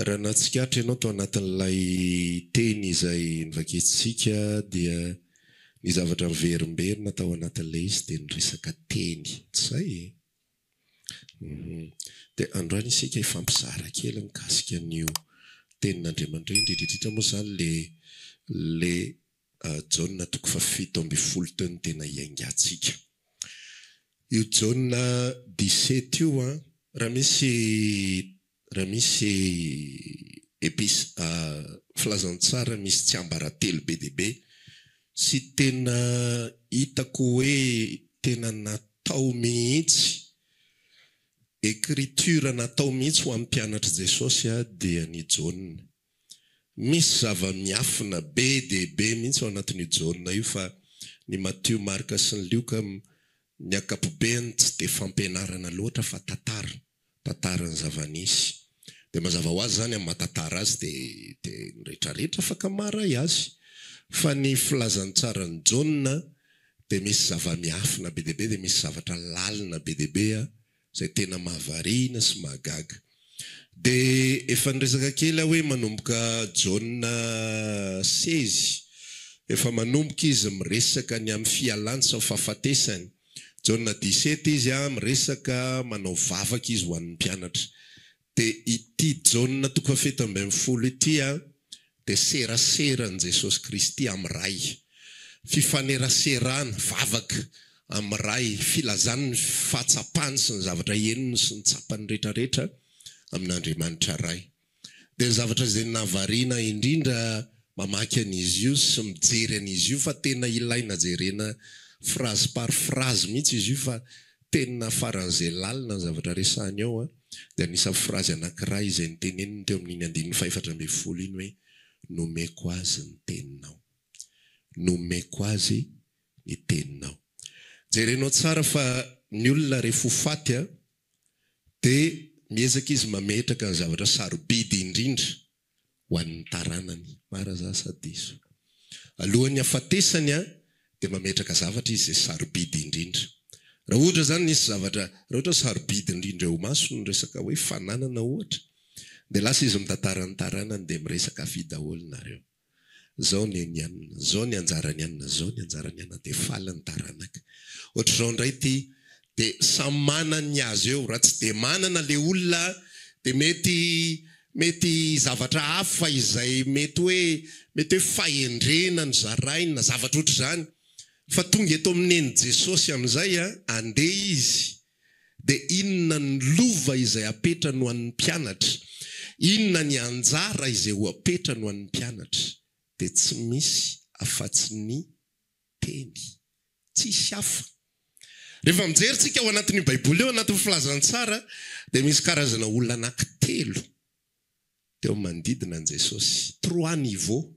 raha natsikatra ianao tao anatin'ilay teny izay nivakiantsika dia ny zavatra miverimberina tao anatin'ilay izy dia ny resaka teny zay dia androany isika ifampizara kely mikasika an'io tenin'Andriamanitra indrindra moa zany le Jaona 7:10 teny tena iangatsika io Jaona 17 io raha misy filazantsara misy tsy ambaratelo be dia be sy tena hitako hoe tena natao mihitsy écriture natao mihitsy ho amin'ny mpianatra Jesosy dia ny Jaona. Misy zava-miafina be dia be mihitsy ao anatin'ny Jaona io fa ny Matthieu, Marka sy ny Luka ny ankapobeny tsy dia fampianarana loatra fa tantarany zava-nisy. Dia mazava ho azy zany amin'ny mahatantara azy dia ny rehetrarehetra afaka maray azy. Fa ny filazantsara ny Jaona dia misy zava-miafina be dia be dia misy zavatra lalina be dia be izay tena mahavariana sy mahagaga. Dia efa niresaka kely hoe manomboka Jaona 16 efa manomboka izy miresaka ny amin'ny fialany sy fahafatesany. Jaona 17 izy miresaka manao vavaka izy ho an'ny mpianatra. Dia ity Jaona 7:10 ity dia seraseran Jesosy Kristy amin'ny ray. Fifaneraserana vavaka amin'ny ray, filazany ny fahatsapany sy ny zavatra henony sy ny tsapany rehetrarehetra amin'Andriamanitra ray. Dia ny zavatra izay nahavariana indrindra mamaky an'izy io sy mijery an'izy io fa tena ilaina jerena phrase par phrase mihitsy izy io fa tena faran'izay lalina ny zavatra resahany ao dia anisany phrase anankiray izay niteneniny teo amin'ny 4:10 iny hoe nomeko azy ny teninao. Nomeko azy ny teninao. Jerenao tsara fa ny olona rehefa faty dia miezaka izy mametraka ny zavatra sarobidy indrindra ho an'ny taranany. Maraza sadiso. Alohan'ny hafatesany dia mametraka zavatra izy izay sarobidy indrindra. Raha ohatra zany nisy zavatra, raha ohatra sarobidy indrindra ho maso ny resaka hoe fananana ohatra, dia lasa izy mitantara ny taranany dia miresaka afi daholo nareo. Zao ny anianina, zao ny anjarany anina, zao ny anjarany anina dia falany taranaka. Ohatr'izao indray ity dia samy manana ny azy eo. Raha tsy dia manana le olona dia mety zavatra hafa izay mety hoe fahendrena ny zarainy na zavatra ohatra zany. Fa tonga eto amin'ny Jesosy amin'izay andeha izy dia inona ny lova izay apetra no an'ny mpianatra, inona ny anjara izay ho apetra no an'ny mpianatra, dia tsy misy afa-tsy ny teny, tsisy hafa. Rehefa mijeritsika ao anatin'ny Baiboly eo anatin'ny filazantsara dia misy karazana olona anankitelo teo manodidina an Jesosy. 3 niveau,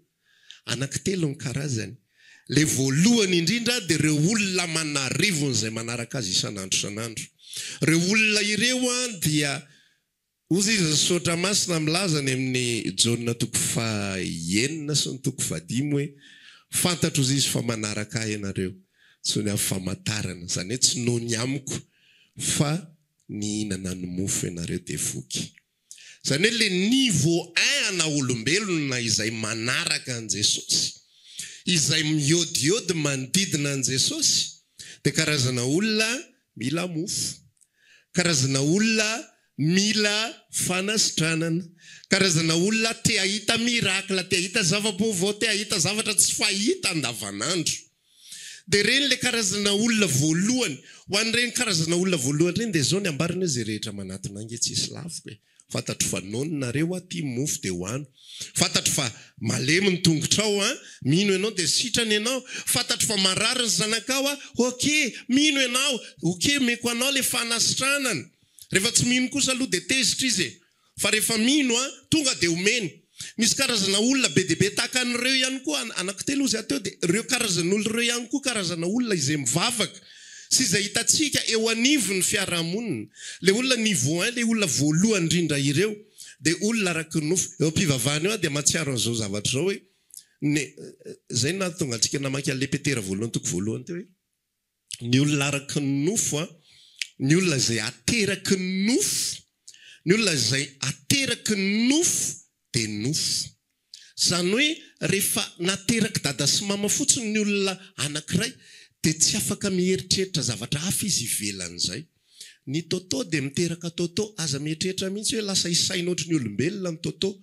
anankitelo ny karazany. Le voalohany indrindra dia ireo olona manarivony izay manaraka azy isan'andro isan'andro. Ireo olona ireo dia ozy izy sotra masina milazany amin'ny Jaona 9 sy ny 10 hoe fantatro izy fa manaraka ahy ianareo sy ny amin'ny famantarana, izany hoe tsy noho ny amiko fa ny hinana ny mofo ianareo dia voky. Izany hoe le niveau 1 ana olombelona izay manaraka an Jesosy, izay miodiody manodidina an Jesosy, dia karazana olona mila mofo, karazana olona mila fanasitranana, karazana olona te ahita mirakla, te ahita zava-baovao, te ahita zavatra tsy fahita andavanandro. Dia reny le karazana olona voalohany. Ho an'ireny karazana olona voalohany reny dia zao ny ambarina izay rehetra manatona ange-tsisy lafo. Fantatro fa nononareo tia mofo dia hoano. Fantatro fa malemy ny tongotrao mino ianao dia sitrany ianao. Fantatro fa marary ny zanakao mino ianao, meko anao le fanasitranana. Rehefa tsy mino kosa aloha dia tezitra izy. Fa rehefa mino tonga dia omeny. Misy karazana olona be dia be tahaka an'ireo ihany koa, anankitelo izy ateo dia ireo karazana olona ireo ihany koa karazana olona izay mivavaka sy izay hitantsika eo anivony fiarahamonina. Le olona niveau 1, le olona voalohany indrindra ireo dia olona araky ny nofo. Eo am-pivavahana eo dia mahatsiaro an'izao zavatra izao hoe zay na tonga antsika namaky an'le Petera voalohany toko voalohany teo hoe ny olona araky ny nofo, ny olona izay ateraky ny nofo ny olona izay ateraky nofo dia nofo. Zany hoe rehefa nateraky dada sy mama fotsiny ny olona anankiray dia tsy afaka mieritreritra zavatra hafa izy ivelan'izay. Ny tôtô dia miteraka tôtô, aza mieritreritra mihitsy hoe lasa isaina ohatry ny olombelona ny tôtô.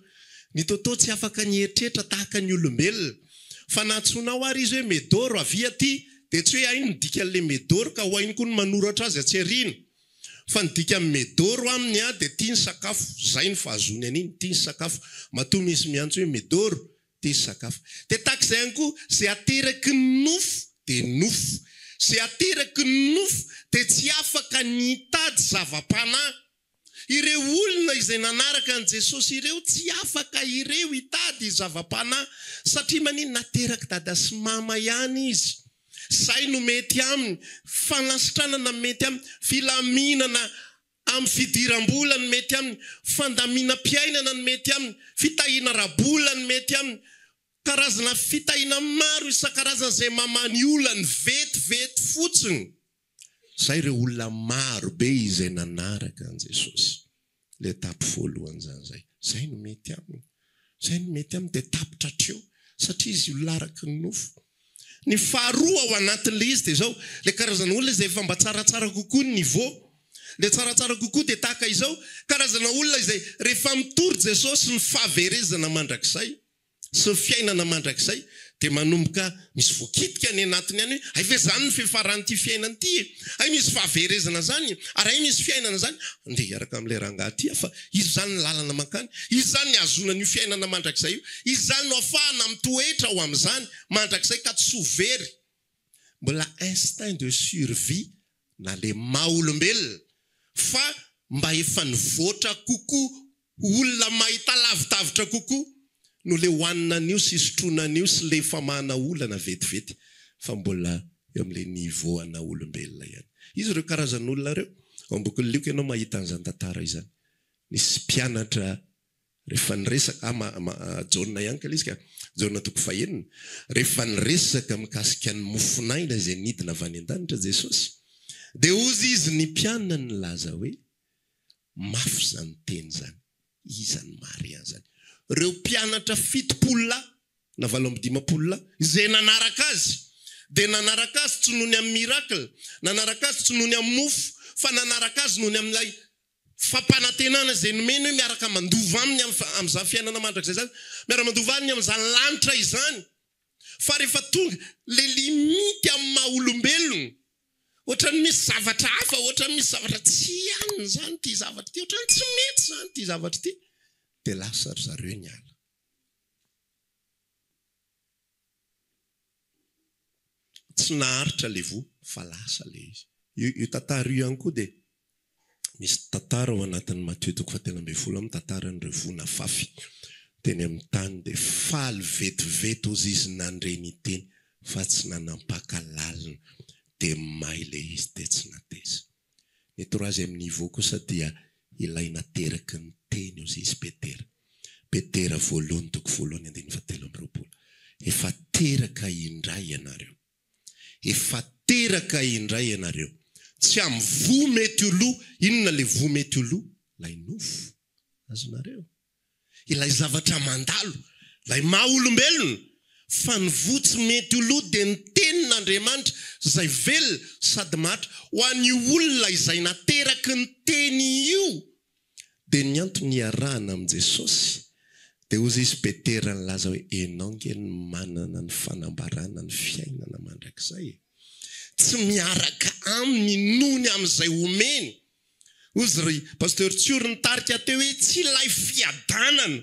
Ny tôtô tsy afaka nieritreritra tahaka ny olombelona. Fa nahatsoanao ary izy hoe medoro avy aty dia tsy hoe ainy midika an'ilay medoro ka ho ainy koa ny manoratra azy atseriana. Fa nidika medoro aminy dia tia ny sakafo. Zay ny fahazony an'iny, tia ny sakafo. Matoa misy miantso hoe medoro, tia ny sakafo. Dia takizay ihany koa, zay ateraky nofo dia nofo. Zay ateraky nofo dia tsy afaka nitady zava-panahy. Ireo olona izay nanaraka an' Jesosy ireo tsy afaka ireo hitady zava-panahy satria maniny nateraky dada sy mama ihany izy. Zay no mety aminy, fanasitranana mety aminy, filaminana amin'ny fidiram-bola no mety aminy, fandamina-piainana no mety aminy, fitahina rabola no mety aminy, karazana fitahina maro isan-karazana izay mamany olana vetivety fotsiny. Zay ireo olona maro be izay nanaraka an' Jesosy. Le tapo voalohany zany. Zay no mety aminy. Zay no mety aminy dia tapitra hatreo satria izy laraka ny nofo. Ny faharoa ao anatin'le izy dia zao, le karazana olona izay efa mba tsaratsara kokoa ny niveau. Le tsaratsara kokoa dia tahaka izao, karazana olona izay rehefa mitory Jesosy ny fahaverezana mandrakizay sy fiainana mandrakizay dia manomboka misy voakitika ny anatiny any hoe ay zany ny fiafaran'ity fiainana ity, ay misy fahaverezana zany, ary ay misy fiainana zany. Nde hiaraka amin'ilay rangahy ty fa izy zany ny lalana mankany, izy zany ny azona ny fiainana mandrakizay io, izy zany no afahana mitoetra ao amin'izany mandrakizay ka tsy ho very. Mbola instinct de survie na le maha-olombelona, fa mba efa nivoatra kokoa, olona mahita lavitavitra kokoa no le hoanina an'io sy sotroina an'io sy le famahana olana vetivety, fa mbola eo amin'ilay niveau ana olombelona ihany. Izy ireo karazan'olona ireo, ao am-boky ny Lioka ianao mahita an'izany tantara izany. Nisy mpianatra rehefa niresaka Jaona ihany ka ilay izy ka, Jaona toko fahenina, rehefa niresaka mikasika ny mofonaina izay nidina avy any an-danitra Jesosy, dia ozy izy ny mpianina ny laza hoe mafy zany teny zany, izany Maria zany. Reo mpianatra 7 na 7 izay nanaraka azy, dia nanaraka azy tsy noho ny amin'ny miracle, nanaraka azy tsy noho ny amin'ny mofo, fa nanaraka azy noho ny amin'ilay fampanantenana izay nomeny hoe miaraka mandova aminy amin'izany fiainana mandrakizay zany, miaraka mandova aminy amin'izany lanitra izany. Fa rehefa tonga le limity amin'ny maha-olombelona, ohatrany misy zavatra hafa, ohatrany misy zavatra tsy ihany zany ty zavatra ty, ohatrany tsy mety zany ty zavatra ty, dia lasa ry zareo ny ala. Tsy naharitra le vo, fa lasa le izy. Io tantara io ihany koa dia misy tantara ao anatin'ny Matthieu 17 amin'ny tantaran'ireo vona fafy. Teny amin'ny tany dia faly vetivety ozy izy nandre ny teny, fa tsy nanampakalalina, dia may le izy dia tsy nateza. Ny troisième niveau kosa dia ilay nateraky ny teny ozy izy Petera. Petera 1:7. Efa teraka indray ianareo. Efa teraka indray ianareo. Tsy amin'ny vo mety oloha, inona le vo mety oloha? Lay nofo azonareo. Ilay zavatra mandalo, lay maha-olombelona. Fa ny vo tsy mety oloha dia ny tenin'Andriamanitra izay velona sady maritra ho an'ny olona izay nateraky ny teny io. Dia ny antony iarahana amin'i Jesosy, dia ozy izy Petera ny laza hoe enao nge ny manana ny fanambarana ny fiainana mandrakizay. Tsy miaraka aminy nohony amin'izay omeny. Ozy ry pasteur Tsioro nitarika teo hoe tsy ilay fiadanana,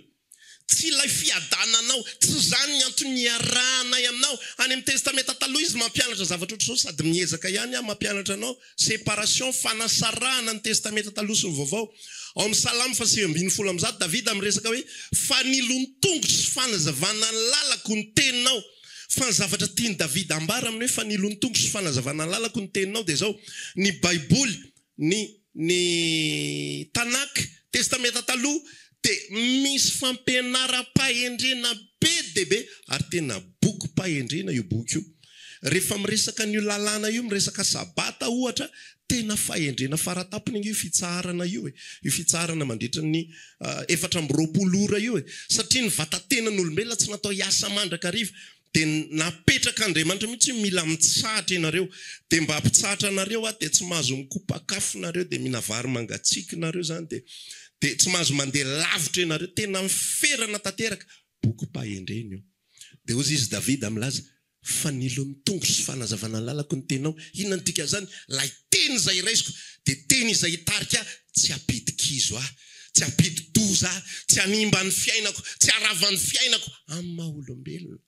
tsy ilay fiadananao, tsy zany ny antony iarahanay aminao. Any amin'ny testamenta taloha izy mampianatra zavatra ohatr'izao sady miezaka ihany mampianatra anao séparation, fanasarahana ny testamenta taloha sy ny vaovao. Ao amin'ny Salamo 5:20 Davida miresaka hoe fa nilony tongotra sy fanazavana ny lalako ny teninao. Fa ny zavatra tiany Davida ambara amin'ny hoe fa nilony tongotra sy fanazavana ny lalako ny teninao dia zao, ny Baiboly, ny Tanak, testamenta taloha dia misy fampianaram-pahendrena be dia be, ary tena boky-pahendrena io boky io. Rehefa miresaka n'io lalàna io, miresaka sabata ohatra, tena fahendrena faratapony io fitsarana io io fitsarana mandritra ny 420 ora io satria ny vatatenan'olombelona tsy natao hiasa mandrakariva dia napetraka Andriamanitra mihitsy mila mitsahatra ianareo dia mba hampitsahatra anareo dia tsy mahazo mikopakafo nareo dia mihina vary mangatsiaka nareo zany dia tsy mahazo mandeha lavitra ianareo tena miferana tanteraka boky-pahendrena io dia ozy izy Davida milaza fa nilon'ny tongotra sy fanazavana lalako ny tenao inona ny tika zany lay teny izay raisiko dia teny izay hitarika tsy hapidikizo tsy hapididoza tsy hanimba ny fiainako tsy harava ny fiainako amin'ny maha-olombelona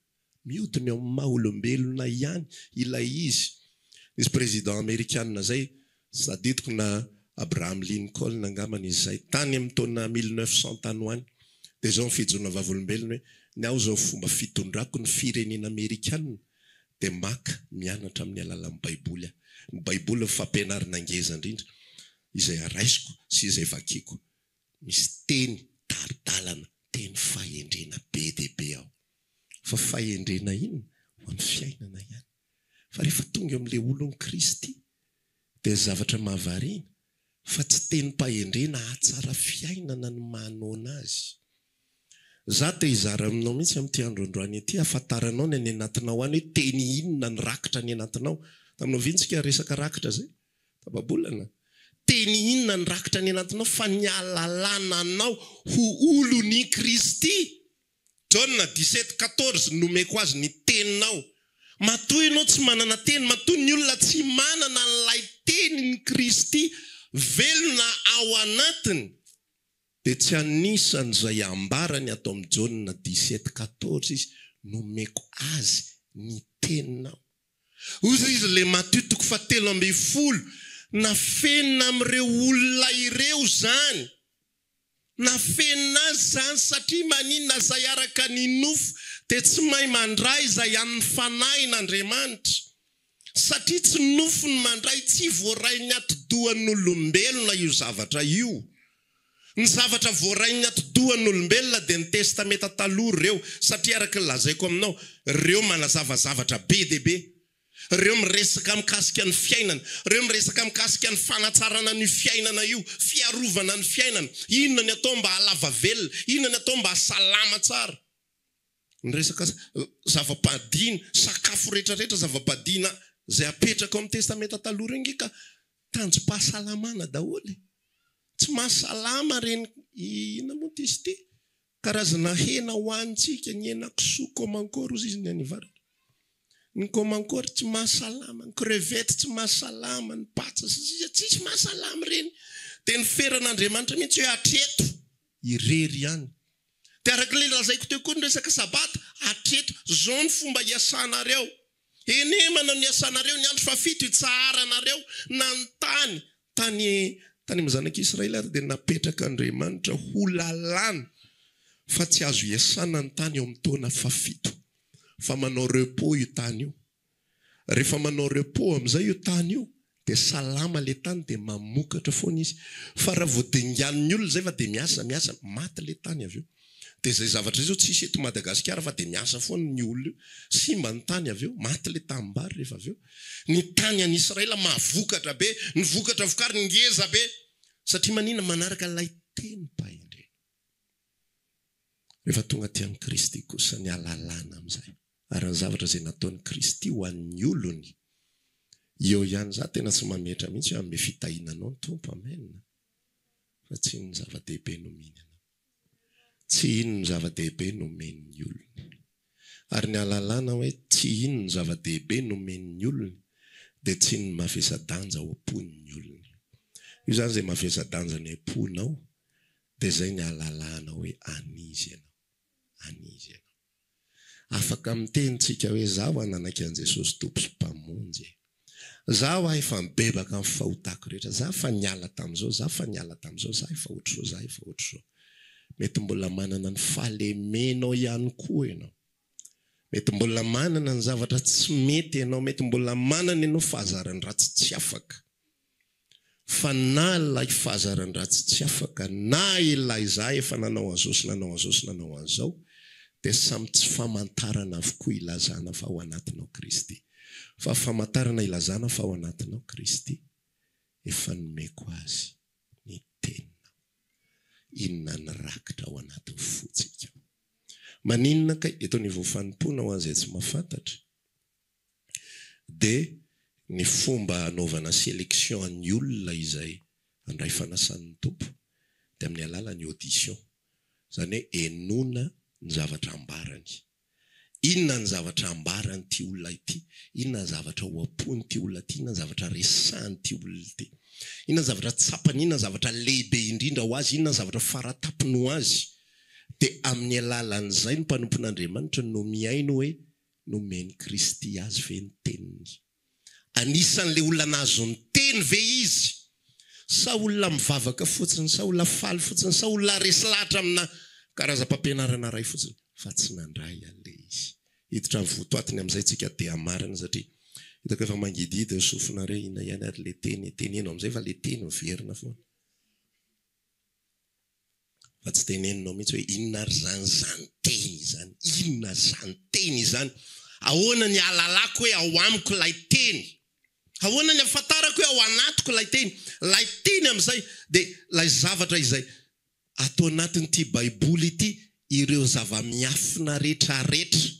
mihodiny ao amin'ny maha-olombelona ihany ilay izy président américain zay sadidiko na Abraham Lincoln angambany izy zay tany amin'ny taona 1900 tany hoany dia zao fijona vavolombelona hoe ny ao zao fomba fitondrako ny firenena Amerikanina dia maka mianatra amin'ny alalan'ny baiboly ny baiboly fampianarana angeza indrindra izay araisiko sy izay vakiako misy teny daladalana teny fahendrena be dia be ao fa fahendrena iny ho amin'ny fiainana ihany fa rehefa tonga amin'ilay olon'i Kristy dia zavatra mahavariana fa tsy teny fahendrena ahatsara fiainana ny manona azy. Za te hizara aminao mihitsy amin'ity androandroany ity ahafantaranao ny any anatinao any hoe teny inona ny rakitra ny anatinao. Taminao vintsika resaka rakitra zay tababolana. Teny inona ny rakitra ny anatinao fa ny alalana anao ho olon'i Kristy. John 17:14 nomeko azy ny teninao. Matoy ianao tsy manana teny, matoy ny olona tsy manana n'ilay tenin'ny Kristy velona ao anatiny. Dia tsy anisan'izay ambarany atao amin'ny John 17:14 izy nomeko azy ny teninao. Ozy izy le Matthieu 7:10 na fenina amin'ireo olona ireo zany. Na fenina azy zany satria maninona izay araka ny nofo dia tsy mahay mandray izay amin'ny fanahin'Andriamanitra. Satria tsy nofo ny mandray, tsy voarainy atidohan'olombelona io zavatra io. Ny zavatra voarainy atidohan'olombelona dia ny testameta taloha ireo, satria araka ny lazaiko aminao, ireo manazava zavatra be dia be. Ireo miresaka mikasika ny fiainana, ireo miresaka mikasika ny fanatsarana ny fiainana io, fiarovana ny fiainana, inona ny atao mba halava velona, inona ny atao mba hasalama tsara. Ny resaka zava-padina, sakafo rehetrarehetra zava-padina izay apetraka ao amin'ny testameta taloha reny ka tanjom-pahasalamana daholo. Tsy mahasalama reny inona moa izy ity? Karazana hena hoanitsika, ny hena kisoa, komankôry ozy izy ny anivaratra. Ny komankôry tsy mahasalama, ny crevette tsy mahasalama, ny patsa tsy mahasalama reny. Dia ny feran'Andriamanitra mihitsy hoe hatreto irery ihany. Dia araka ilay lazaiko teo koa ny resaka sabata, hatreto zao ny fomba hiasanareo. Enemana ny iasanareo ny andro fafito hitsaharanareo na ny tany amin'ny zanak'Israely dia napetraka Andriamanitra ho lalàna fa tsy azo iasana ny tany eo amin'ny taona fafito. Fa manao repos io tany io. Rehefa manao repos amin'izay io tany io dia salama le tany dia mamokatra foana izy. Fa raha vao dingan'ny olona zay fa dia miasa maty le tany avy eo. Dia izay zavatra zao tsisy eto Madagasikara fa dia miasa foana ny olona io. Simba ny tany avy eo, maty le tanimbary rehefa avy eo. Ny tany an'i Israela mahavokatra be, ny vokatra vokary ngeza be. Satria manina manaraka ilay teny pahendrena. Rehefa tonga aty amin'ny Kristy kosa ny alalàna amin'izay. Ary ny zavatra izay nataon'i Kristy ho an'ny olony. Eo ihany za tena tsy mametra mihitsy amin'ny fitahinanao ny tompo, amen. Fa tsy ny zava-dehibe nomeny anao. Tsy ino ny zava-dehibe nomen'ny olony. Ary ny alalàna hoe tsy ino ny zava-dehibe nomen'ny olony dia tsy ny mavesa-danja ho ampon'ny olony. Io zany izay mavesa-danja ny amponao dia izay ny alalàna hoe anizy ianao. Anizy ianao. Afaka mitenitsika hoe zaho ananaka an' Jesosy tompo sy mpamonjy. Zaho efa mibebaka amin'ny fahotako rehetra. Zaho fa niala tamin'izao, zaho fa niala tamin'izao, zaho efa ohatr'izao, zaho efa ohatr'izao. Mety mbola manana ny fahalemenao ihany koa ianao. Mety mbola manana ny zavatra tsy mety ianao, mety mbola manana ianao fahazarany ratsy tsy afaka. Fa na ilay fahazarany ratsy tsy afaka, na ilay izahay efa nanao an'izao sy nanao an'izao sy nanao an'izao, dia samy tsy famantarana avokoa ilazana fa ao anatinao Kristy. Fa famantarana ilazana fa ao anatinao Kristy. efa nomeko azy ny tenina. Inona ny rakitra ao anatin'ny fotsika. Maninona kay eto ny voafanim-pona ho an'izay tsy mahafantatra. Dia ny fomba anaovana sélection ny olona izay andray fanasan'ny tompo dia amin'ny alalan'ny audition. Zany hoe enona ny zavatra ambarany. Inona ny zavatra ambarany ty olona ity, inona ny zavatra hoampony ty olona ity, inona ny zavatra resahany ty olona ity, inona ny zavatra tsapany, inona ny zavatra lehibe indrindra ho azy, inona ny zavatra faratapony ho azy. Dia amin'ny alalan'izay ny mpanompon'Andriamanitra no miaino hoe nomeny Kristy azy ve ny teniny. Anisan'le olona nazo ny teny ve izy, sa olona mivavaka fotsiny, sa olona faly fotsiny, sa olona resy lahatra amina karazam-pampianarana ray fotsiny, fa tsy nandray an'le izy. Hiditra amin'ny votoatiny amin'izay tsika dia marina satria hitako efa mangididy sofinareo ina ihany ary le teny tenenao amin'izay fa le teny miverina foana. Fa tsy tenenao mihitsy hoe inona ry zany teny izany, inona zany teny izany, ahoana ny alalako hoe ao amiko lay teny, ahoana ny afantarako hoe ao anatiko lay teny amin'izay. Dia lay zavatra izay atao anatin'ity baiboly ity, ireo zava-miafina rehetrarehetra.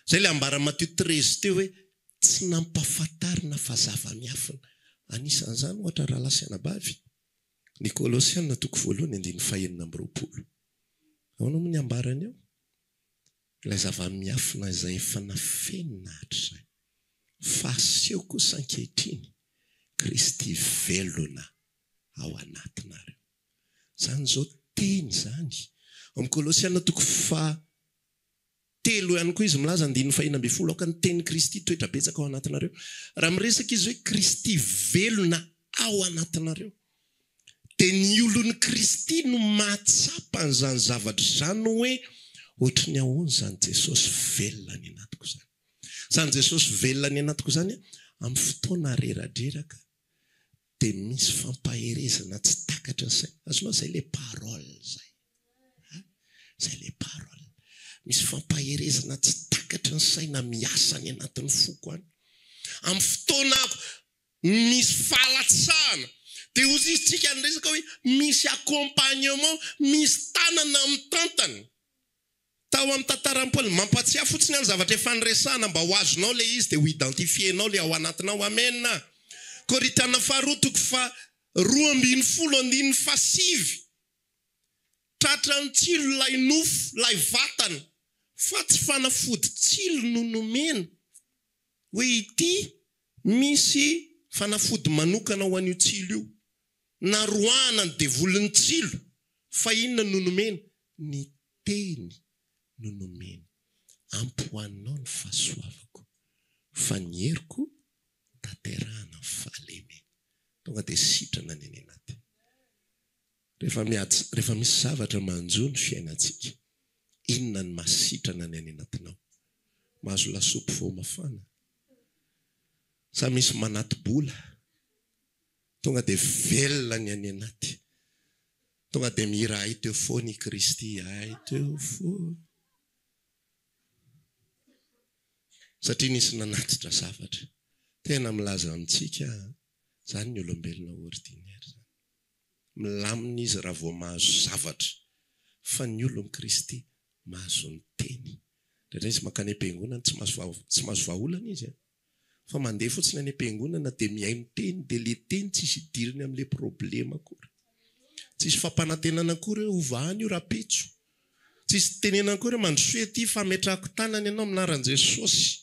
Zay le ambara Matthieu 13 teo hoe tsy nampahafantarina fa zava-miafina. Anisan'izany ohatra raha lasy anabavy ny Kolosiana 1:9-20. Ahoana moa ny ambarany eo? Ilay zava-miafina izay efa nafenina hatr'izay, fa aseho kosa ankehitriny Kristy velona ao anatinareo. Zany zao teny zany. Amin'ny Kolosiana 3 ihany koa izy milaza 9:20 aoka ny teny Kristy toetra betsaka ao anatinareo. Raha miresaka izy hoe Kristy velona ao anatinareo, dia ny olon'ny Kristy no mahatsapa an'izany zavatra izany hoe ohatry ny ahoana zany Jesosy velona ny anatiko zany. Zany Jesosy velona ny anatiko zany amin'ny fotoana reradreraka dia misy fampaherezana tsy takatra ny saina. Azonao zay le parole zay. Zay le parole. Misy fampaherezana tsy takatra ny saina miasa ny anatin'ny foko any. Amin'ny fotoana misy fahalatsahana. Dia ozy izy tsika nyresaka hoe misy accompagnement, misy tanana amin'ny tantany. Tao amin'ny tantaran'ny Paoly mampatsiahy fotsiny ny zavatra efa niresahana mba ho azonao le izy dia ho identifienao le ao anatinao. Amen. Korintana 2:2-9 tratra ny tsilo lay nofo lay vatana, fa tsy fanafody tsilo no nomena hoe ity misy fanafody manokana ho an'io tsilo io, naroana ny devolon'ny tsilo, fa inona no nomena? Ny teny no nomena. Ampoanao ny fahasoavako, fa ny heriko tanterahana ny fahalemena. Tonga dia sitrana ny anaty. Rehefa misy zavatra manjo ny fiainantsika, inona ny masitrana ny anatinao? Mahazo lasopy vao mafana, sa misy manaty-bola, tonga dia velona ny any anaty. Tonga dia mihira ay teo foany Kristy, ay teo foany. Satria nisy nanatitra zavatra. Tena milaza amintsika, zany ny olombelona ordinaire zany. Milamina izy raha vao mahazo zavatra, fa ny olon'i Kristy mahazo ny teny. Dia izy makany am-piangonana tsy mahazo vahaolana izy. Fa mandeha fotsiny any am-piangonana dia mihaino teny, dia le teny tsisy idiriny amin'ilay problema akory. Tsisy fampanantenana akory hoe ovahany io rapitso. Tsisy tenenana akory hoe mandrosoe ty fametrahako tanany ianao aminaran'i Jesosy.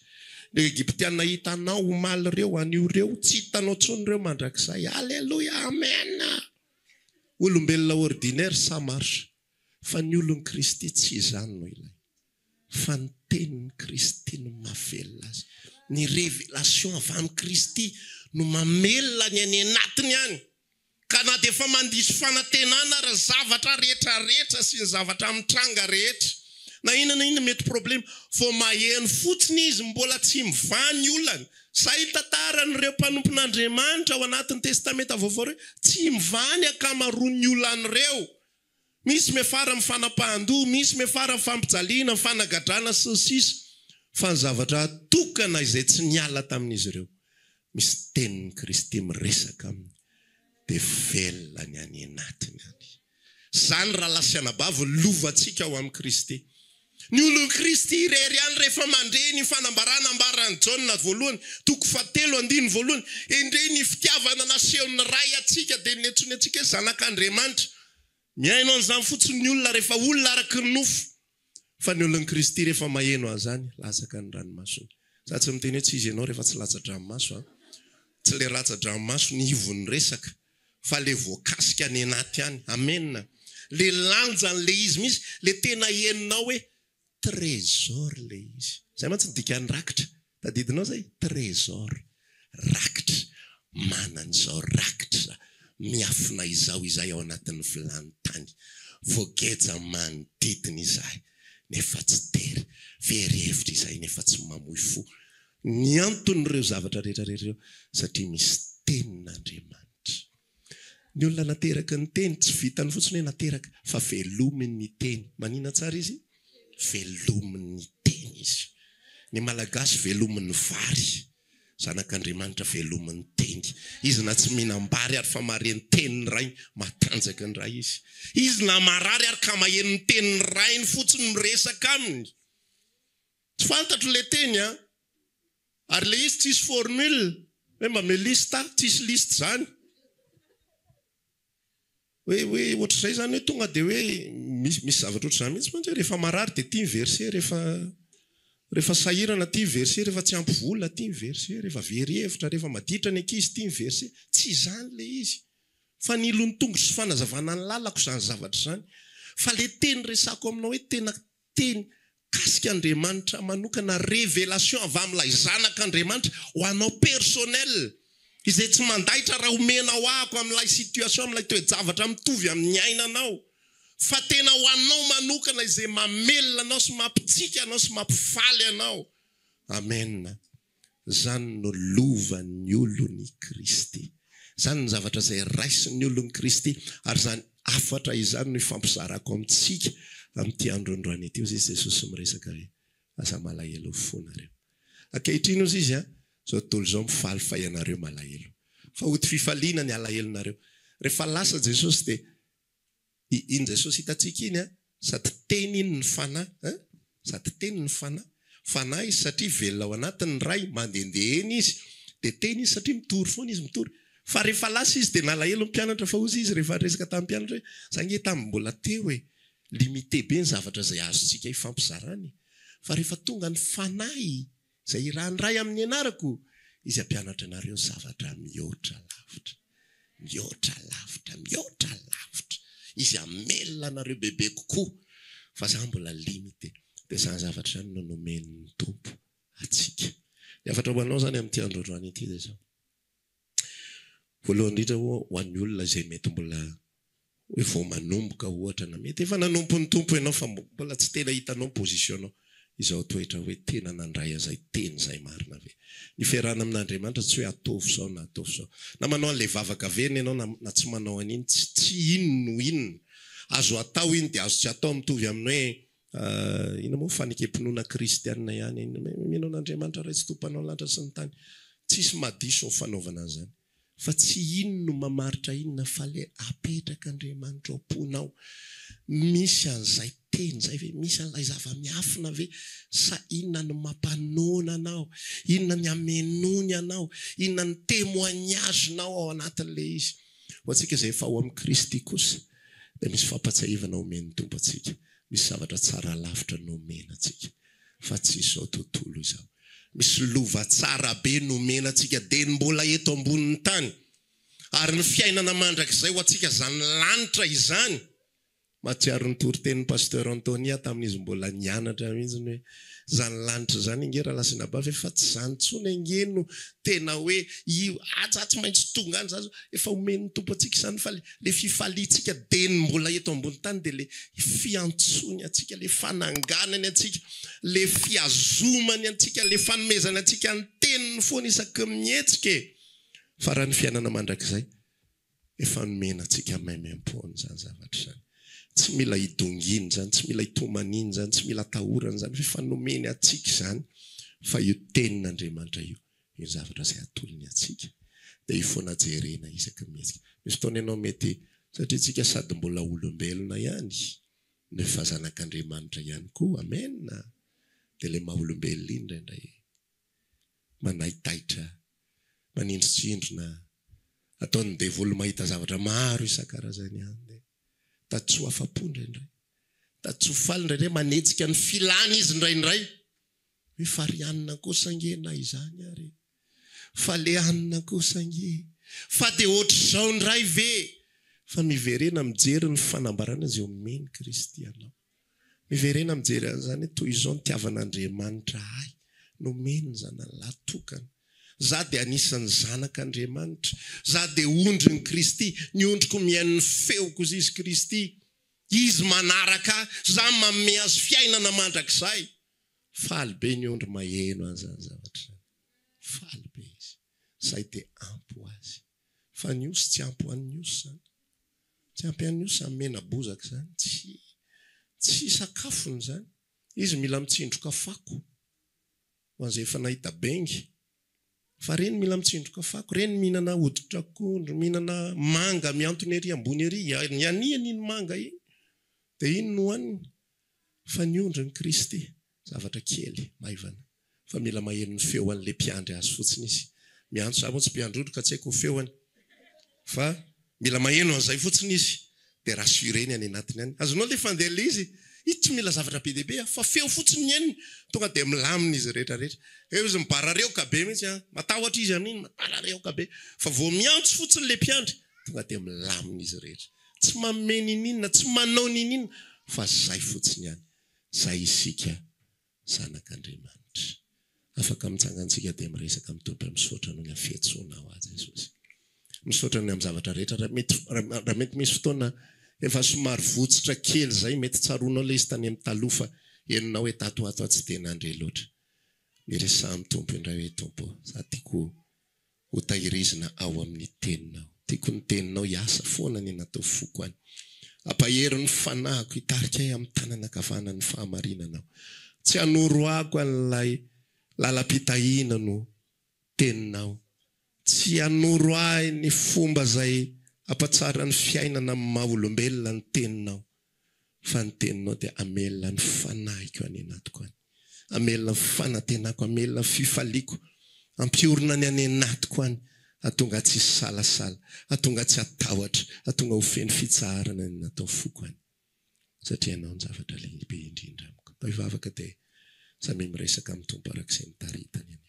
Ny Egiptiana hitanao omaly reo, anio reo, tsy hitanao tsony reo mandrakizay. Alleluia, amen. Olombelona ordinaire sa marsha, fa ny olon'i Kristy tsy izany no ilay. Fa ny tenin'ny Kristy no mahavelona azy. Ny révélation avy amin'ny Kristy no mamelona ny any anatiny any. Ka na dia efa mandisy fanantenana ary zavatra rehetrarehetra sy ny zavatra mitranga rehetra. Na inona mety problema, fô maheno fotsiny izy mbola tsy mivany olana. Zay tantaran'ireo mpanompon'Andriamanitra ao anatin'ny testamenta vaovao tsy mivany akamaroan'ny olan'ireo. Misy mefara amin'ny fanapahan-doha, misy mefara amin'ny fampijaliana, amin'ny fanagadrana sy ny sisa. Fa ny zavatra atokana izay tsy niala tamin'izy ireo, misy tenin'ny Kristy miresaka aminy. dia velona ny any anatiny any. Zany raha lasianabavo lovantsika ao amin'ny Kristy. Ny olon'i Kristy irery ihany rehefa mandre ny fanambarana ambarany Jaona voalohany, 3:7 voalohany, indre ny fitiavana nasehon'ny ray atsika dia netsony atsika zanak'Andriamanitra. Miaino an'izany fotsiny ny olona rehefa olona araky ny nofo. Fa ny olon'i Kristy rehefa maheno an'izany, latsaka ny ranomasony. Za tsy miteny hoe tsy izy ianao rehefa tsy latsa-dranomaso. Tsy le latsa-dranomaso ny ivony resaka, fa le voakasika ny anaty any. Amenna. Le lanjany le izy misy, le tena henonao hoe trésor le izy. Zay mantsy dika ny rakitra. Tadidinao zay, trésor. Rakitra. Manan'izao rakitra. Miafina izao izay ao anatin'ny vilany tany. Voageja manodidina izay. Nefa tsy tery. Very-hevitra izay nefa tsy mamoy fo. Ny anton'ireo zavatra rehetrarehetra satria misy tenin'Andriamanitra. Ny olona nateraka ny teny tsy vitany fotsiny hoe nateraka, fa velominy ny teny. Manina tsara izy? Velominy ny teny izy. Ny malagasy velominy vary. Zanak'Andriamanitra velominy teny. Izy na tsy mihinam-bary ary fa mareny tenin'ny ray, matanjaka ny ray izy. Izy na marary ary ka maheno ny tenin'ny ray ny fotsiny miresaka aminy. Tsy fantatro le teny a. Ary le izy tsisy formule. Hoe mba me lista, tsisy liste zany. Hoe ohatr'izay zany hoe tonga dia hoe misy zavatra ohatr'izany mihitsy mantsy rehefa marary dia tia verset, rehefa sahirana tia verset, rehefa tsy ampy vola tia verset, rehefa very-hevitra, rehefa maditra ny ankizy tia verset. Tsy izany le izy. Fa ny ilony tongotra sy fanazavana ny lalako zany zavatra zany. Fa le teny resako aminao hoe tena teny kasika Andriamanitra manokana révélation avy amin'ilay zanak'Andriamanitra ho anao personnel. Izay tsy mandahitra raha omenao ahako amin'ilay situation, amin'ilay toe-javatra mitovy amin'ny ainanao. Fa tena ho anao manokana izay mamelona anao sy mampitsika anao sy mampifaly anao. Amen. Zany no lovan'ny olon'i Kristy. Zany ny zavatra izay raisin'ny olon'i Kristy, ary zany afatra izany no ifampizarako amintsika amin'ity androandroany ity. Ozy Jesosy miresaka hoe aza malahelo fonareo. Ankehitriny ozy izy zao tontolo zao mifaly fa ianareo malahelo. Fa ho ty fifaliana ny alahelonareo. Rehefa lasa Jesosy dia iny Jesosy hitatsika iny sady teny iny ny fanahy, sady teny ny fanahy. Fanahy izy satria velona ao anatin'ny ray, mandehandeha eny izy, dia teny izy satria mitory foana izy mitory. Fa rehefa lasa izy dia nalahelo ny mpianatra, fa ozy izy rehefa resaka tamin'ny mpianatra hoe zange tamin'ny mbola teo hoe limité be ny zavatra izay azontsika hifampizarany. Fa rehefa tonga ny fanahy izay irahan'ny ray amin'ny anarako, izy ampianatra anareo zavatra mihoatra lavitra. Mihoatra lavitra, mihoatra lavitra. Izy amelona anareo bebe kokoa. Fa za mbola limité. Dia zany zavatra zany no nomen'ny Tompo atsika. Ny afatra ho anao zany amin'ity androandroany ity dia zao. Voalohany indrindra ho an'ny olona izay mety mbola hoe vao manomboka ohatra na mety efa nanompo ny Tompo ianao fa mbola tsy tena hitanao positionao. Izao toetra hoe tena nandray azay teny izay marina ve. Ny fiarahana amin'Andriamanitra tsy hoe atofo zao na atofo zao. Na manao an'ilay vavaka verina ianao na tsy manao an'iny, tsy inona no inona. Azo atao iny dia azo tsy atao mitovy amin'ny hoe ina moa fanikempinoana kristianina ihany. Minao n'Andriamanitra ray tsy tompanao lanitra sy ny tany. Tsisy madiso ny fanaovana an'izany. Fa tsy inona no mamaritra inona fa le apetraka Andriamanitra ao am-ponao. Misy an'izay teny zay ve, misy an'ilay zava-miafina ve, sa inona no mampanona anao, inona ny amenony anao, inona ny témoignage-nao ao anatin'le izy. Ho antsika izay efa ao amin'ny Kristy kosa, dia misy fampatsiahivana omen'ny Tompo atsika. Misy zavatra tsara lavitra nomena atsika. Fa tsy izao tontolo izao. Misy lova tsara be nomena atsika dia mbola eto ambonin'ny tany. Ary ny fiainana mandrakizay ho atsika zany lanitra izany. Matsiaro ny toritenin'ny pasteur Antonia tamin'izy mbola nianatra mihitsy hoe zany lanitra zany ingera lasinabavy efa tsy zany tsony engeno tena hoe tsy maintsy tonga any zany efa omen'ny Tompo atsika izany fa le fifalitsika deny mbola eto ambony tany dia le fiantsony atsika, le fananganany atsika, le fiazomany atsika, le fanomezany atsika ny teniny foana isaky mihetsika. Fa raha ny fiainana mandrakizay efa nomena atsika maimaimpona zany zavatra zany. Tsy mila hidonginy zany, tsy mila hitomaniny zany, tsy mila tahorany zany, fa nomeny atsika zany. Fa io tenin'Andriamanitra io zavatra izay atolony atsika. dia ifoana jerena isaky mihetsika. Misy fotoana ianao mety satria tsika sady mbola olombelona ihany nefa zanak'Andriamanitra ihany koa. Amen. Dia ilay maha olombelona iny indray manaitaitra, manindrotsindrona, ataony devoly mahita zavatra maro isan-karazany ihany. Tatsoa afa-po indraindray, tatsoa faly indraindray, manetsika ny filana izy indraindray. Hoe farianina kosa nge na izany ary, falehanina kosa nge, fa dia ohatr'izao indray ve. Fa miverena mijery ny fanambarana izay omeny Kristy anao. Miverena mijery an'izany toy izao ny tiavan'Andriamanitra ahy nomeny zanalahy tokana. Za dia anisan'ny zanak'Andriamanitra. Za dia ondry ny Kristy, ny ondriko mihain'ny feoko izy Kristy. Izy manaraka, za manome azy fiainana mandrakizay. Faly be ny ondry maheno an'izany zavatra. Faly be izy. Zay dia ampo azy. Fa ny osy tsy ampo an'ny osy zany. Tsy ampy an'ny osy amena bozaka zany. Tsy sakafony zany. Izy mila mitsindroka fako. Ho an'izay efa nahita bengy. Fa reny mila mitsindroka fako. Reny mihinana hoditra akondro, mihinana manga miantony ery ambony ery. Ny aniany iny manga iny. Dia iny no hoaniny. Fa ny ondry ny Kristy. Zavatra kely, maivana. Fa mila maheno ny feo an'ilay mpiandry azy fotsiny izy. Miantso za moa tsy mpiandrodro ka tsy haiko ny feoany. Fa mila maheno an'izay fotsiny izy. Dia rassureny any anatiny any. Azonao ilay fandehana izy. Izy tsy mila zavatra be dehibe fa feo fotsiny ny eniny. Tonga dia milamina izy rehetrarehetra. Eo izy mibarareuka be mihitsy. Matahotra izy amin'iny, mibarareuka be. Fa vao miantso fotsiny ilay mpiandry, tonga dia milamina izy rehetra. Tsy mameno ininina, tsy manao ninina. Fa zay fotsiny ihany. Zay isika zanak'Andriamanitra. Afaka mitsangantsika dia miresaka mitompo misaotra noho ny fiantsoana ho azy Jesosy. Misaotra noho amin'ny zavatra rehetra. Raha mety misy fotoana efa somary votsitra kely zay mety tsaroanao ilay izy tany amin'ny talofa henonao hoe tato ato tsy dia nandre loatra. Miresaha amin'ny tompo indray hoe tompo, za tiako ho tahirizina ao amin'ny teninao. Tiako ny teninao hiasa foana ny natao foko any. Ampahery ny fanahiko hitarika amin'ny tanana ankavanana ny fahamarinanao. Tsy hanoro ako an'ilay lalam-pitahiana no teninao. Tsy hanoro ahy ny fomba zay ampatsara ny fiainana amin'ny maha olombelona ny teninao. Fa ny teninao dia amelona ny fanahiko any anatiko any. Amelona ny fanantenako, amelona ny fifaliako. Ampiorina ny any anatiko any. Atonga tsy salasala, atonga tsy atahotra, atonga ho feno fitsaharana ny natao foko any. Satria anao ny zavatra lehibe indrindra amiko. Tao hivavaka dia samy miresaka amin'ny tompo arak'izay nitaritany any.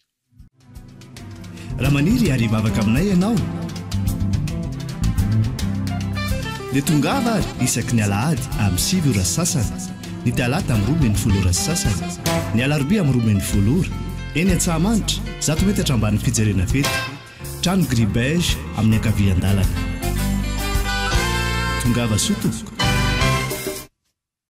Raha maniry ary hivavaka aminay ianao dia tongava ary isaky ny alahady amin'ny 7 ora sasany, ny talata amin'ny 12 ora sasany, ny alarobia amin'ny 12 ora, eny Antsahamanitra 100 metatra ambany fijerena fety, trano Gribege amin'ny ankavian-dalana. Tongava soto.